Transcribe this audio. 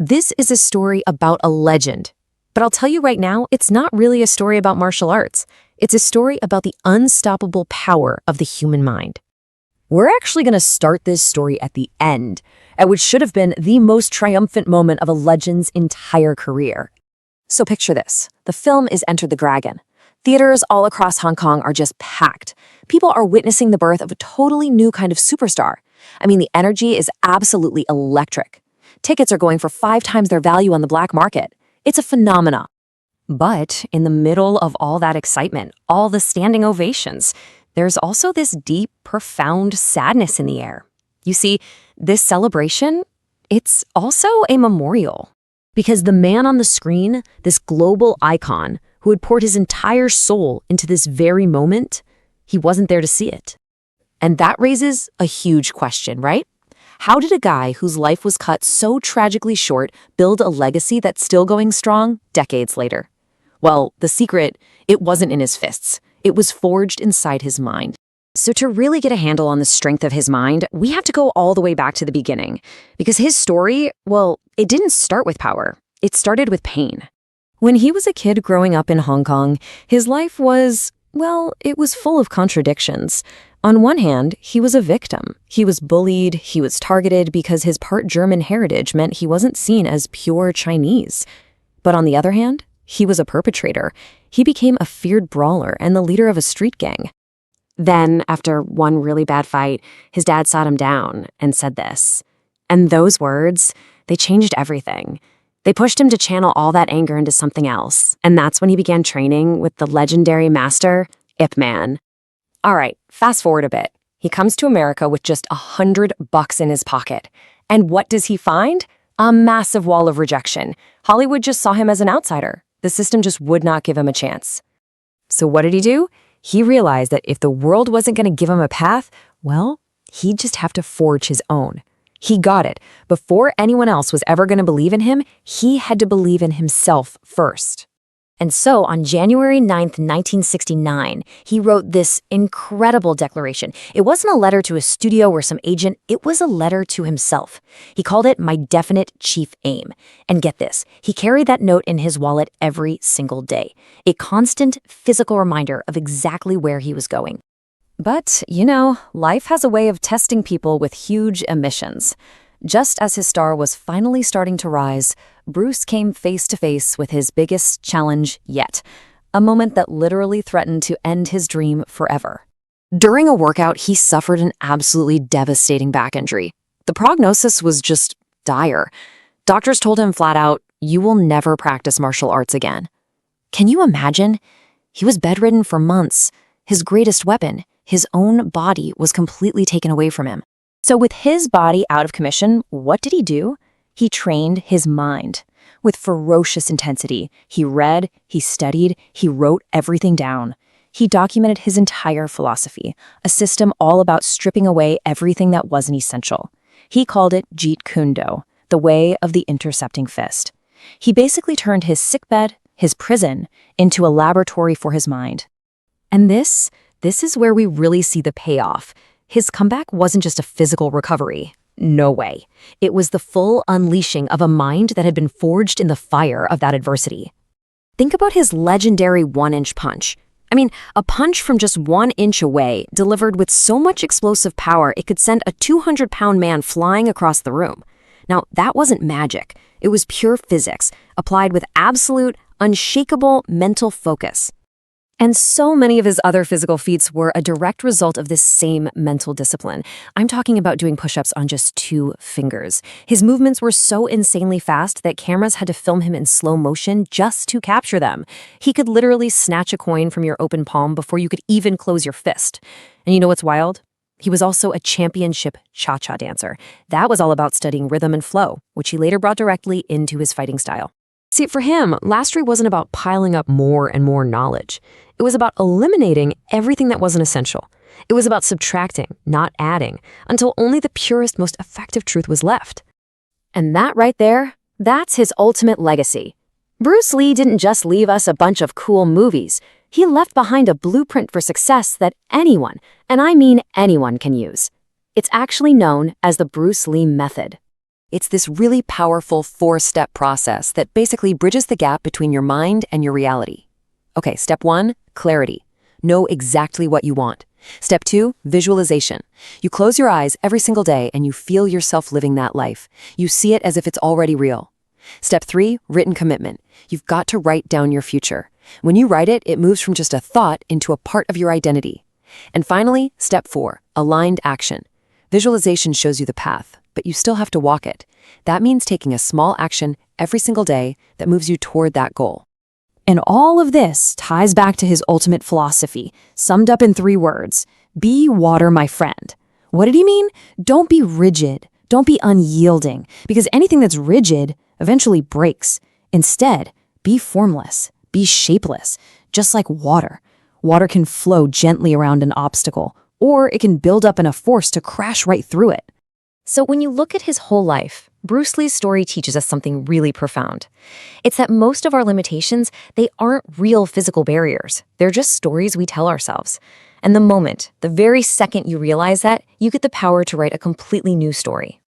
This is a story about a legend. But I'll tell you right now, it's not really a story about martial arts. It's a story about the unstoppable power of the human mind. We're actually going to start this story at the end, at which should have been the most triumphant moment of a legend's entire career. So picture this. The film is Enter the Dragon. Theaters all across Hong Kong are just packed. People are witnessing the birth of a totally new kind of superstar. I mean, the energy is absolutely electric. Tickets are going for 5 times their value on the black market. It's a phenomenon. But in the middle of all that excitement, all the standing ovations, there's also this deep, profound sadness in the air. You see, this celebration, it's also a memorial. Because the man on the screen, this global icon who had poured his entire soul into this very moment, he wasn't there to see it. And that raises a huge question, right? How did a guy whose life was cut so tragically short build a legacy that's still going strong decades later? Well, the secret, it wasn't in his fists. It was forged inside his mind. So to really get a handle on the strength of his mind, we have to go all the way back to the beginning. Because his story, well, it didn't start with power. It started with pain. When he was a kid growing up in Hong Kong, his life was, well, it was full of contradictions. On one hand, he was a victim. He was bullied, he was targeted because his part German heritage meant he wasn't seen as pure Chinese. But on the other hand, he was a perpetrator. He became a feared brawler and the leader of a street gang. Then, after one really bad fight, his dad sat him down and said this. And those words, they changed everything. They pushed him to channel all that anger into something else. And that's when he began training with the legendary master, Ip Man. All right, fast forward a bit. He comes to America with just $100 in his pocket. And what does he find? A massive wall of rejection. Hollywood just saw him as an outsider. The system just would not give him a chance. So what did he do? He realized that if the world wasn't going to give him a path, well, he'd just have to forge his own. He got it. Before anyone else was ever going to believe in him, he had to believe in himself first. And so on January 9th, 1969, he wrote this incredible declaration. It wasn't a letter to a studio or some agent. It was a letter to himself. He called it My Definite Chief Aim. And get this, he carried that note in his wallet every single day. A constant physical reminder of exactly where he was going. But, you know, life has a way of testing people with huge ambitions. Just as his star was finally starting to rise, Bruce came face to face with his biggest challenge yet, a moment that literally threatened to end his dream forever. During a workout, he suffered an absolutely devastating back injury. The prognosis was just dire. Doctors told him flat out, "You will never practice martial arts again." Can you imagine? He was bedridden for months. His greatest weapon, his own body, was completely taken away from him. So with his body out of commission, what did he do? He trained his mind. With ferocious intensity, he read, he studied, he wrote everything down. He documented his entire philosophy, a system all about stripping away everything that wasn't essential. He called it Jeet Kune Do, the way of the intercepting fist. He basically turned his sickbed, his prison, into a laboratory for his mind. And this is where we really see the payoff. His comeback wasn't just a physical recovery. No way. It was the full unleashing of a mind that had been forged in the fire of that adversity. Think about his legendary 1-inch punch. I mean, a punch from just 1 inch away, delivered with so much explosive power it could send a 200-pound man flying across the room. Now, that wasn't magic. It was pure physics, applied with absolute, unshakable mental focus. And so many of his other physical feats were a direct result of this same mental discipline. I'm talking about doing push-ups on just 2 fingers. His movements were so insanely fast that cameras had to film him in slow motion just to capture them. He could literally snatch a coin from your open palm before you could even close your fist. And you know what's wild? He was also a championship cha-cha dancer. That was all about studying rhythm and flow, which he later brought directly into his fighting style. See, for him, mastery wasn't about piling up more and more knowledge. It was about eliminating everything that wasn't essential. It was about subtracting, not adding, until only the purest, most effective truth was left. And that right there, that's his ultimate legacy. Bruce Lee didn't just leave us a bunch of cool movies. He left behind a blueprint for success that anyone, and I mean anyone, can use. It's actually known as the Bruce Lee method. It's this really powerful 4-step process that basically bridges the gap between your mind and your reality. Okay, step 1, clarity. Know exactly what you want. Step 2, visualization. You close your eyes every single day and you feel yourself living that life. You see it as if it's already real. Step 3, written commitment. You've got to write down your future. When you write it, it moves from just a thought into a part of your identity. And finally, step 4, aligned action. Visualization shows you the path, but you still have to walk it. That means taking a small action every single day that moves you toward that goal. And all of this ties back to his ultimate philosophy, summed up in 3 words: be water, my friend. What did he mean? Don't be rigid. Don't be unyielding, because anything that's rigid eventually breaks. Instead, be formless, be shapeless, just like water. Water can flow gently around an obstacle, or it can build up in a force to crash right through it. So when you look at his whole life, Bruce Lee's story teaches us something really profound. It's that most of our limitations, they aren't real physical barriers. They're just stories we tell ourselves. And the very second you realize that, you get the power to write a completely new story.